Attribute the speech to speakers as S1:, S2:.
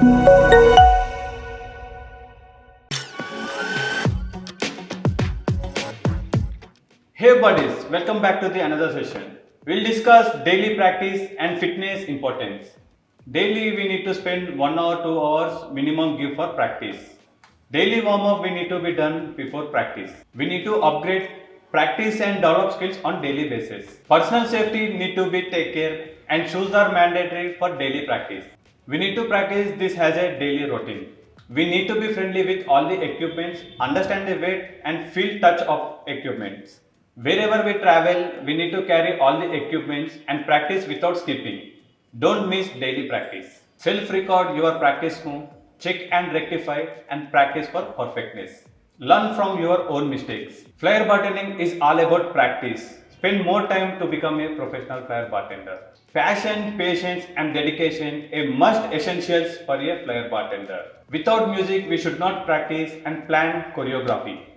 S1: Hey buddies, welcome back to the another session. We'll discuss daily practice and fitness importance. Daily we need to spend 1 hour 2 hours minimum give for practice. Daily warm up we need to be done before practice. We need to upgrade practice and develop skills on daily basis. Personal safety need to be take care and shoes are mandatory for daily practice. We need to practice this as a daily routine. We need to be friendly with all the equipments, understand the weight and feel touch of equipments. Wherever we travel, we need to carry all the equipments and practice without skipping. Don't miss daily practice. Self-record your practice move, check and rectify and practice for perfectness. Learn from your own mistakes. Flair bartending is all about practice. Spend more time to become a professional flair bartender. Passion, patience and dedication a must essentials for a flair bartender. Without music, we should not practice and plan choreography.